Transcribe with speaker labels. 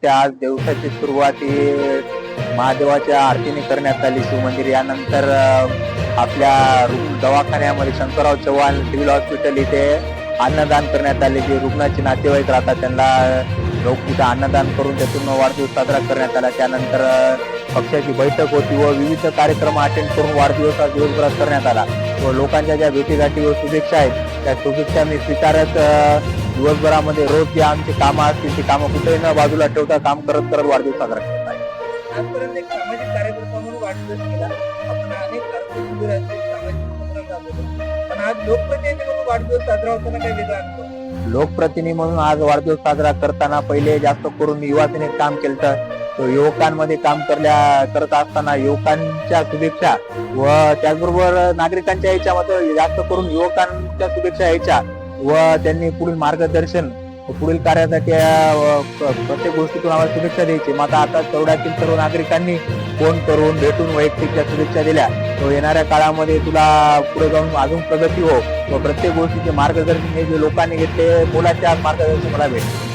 Speaker 1: त्या आज दिवसाची सुरुवात ही महादेवाच्या आरतीने करण्यात आली शिवमंदिर. यानंतर आपल्या दवाखान्यामध्ये शंकरराव चव्हाण सिव्हिल हॉस्पिटल इथे अन्नदान करण्यात आले. जे रुग्णाचे नातेवाईक राहतात त्यांना लोक तिथे अन्नदान करून त्यातून वाढदिवस साजरा करण्यात आला. त्यानंतर पक्षाची बैठक होती व विविध कार्यक्रम अटेंड करून वाढदिवस दिवसभरात करण्यात आला. व लोकांच्या ज्या भेटीगाठी व शुभेच्छा आहेत त्या शुभेच्छा मी स्वीकारत दिवसभरामध्ये रोज जे आमची कामं असतील ती कामं कुठेही न बाजूला ठेवता काम करत करत वाढदिवस साजरा करत आहे.
Speaker 2: आजपर्यंत एक सामाजिक कार्यकर्ता म्हणून वाढदिवस केला. आपण अनेक सामाजिक पण आज लोकप्रतिनिधी म्हणून वाढदिवस साजरा होताना काही वेगळा अनुभव?
Speaker 1: लोकप्रतिनिधी म्हणून आज वाढदिवस साजरा करताना पहिले जास्त करून युवा सेनेत काम केलं. युवकांमध्ये काम करत असताना युवकांच्या शुभेच्छा व त्याचबरोबर नागरिकांच्या याच्यामध्ये जास्त करून युवकांच्या शुभेच्छा यायच्या व त्यांनी पुढील मार्गदर्शन पुढील कार्यासाठी प्रत्येक गोष्टीतून आम्हाला शुभेच्छा द्यायची. मग आता तेवढ्यातील सर्व नागरिकांनी फोन करून भेटून वैयक्तिक त्या शुभेच्छा दिल्या. तो येणाऱ्या काळामध्ये तुला पुढे जाऊन अजून प्रगती हो व प्रत्येक गोष्टीचे मार्गदर्शन हे जे लोकांनी घेतले मुलाचे आज मार्गदर्शन मला भेटले.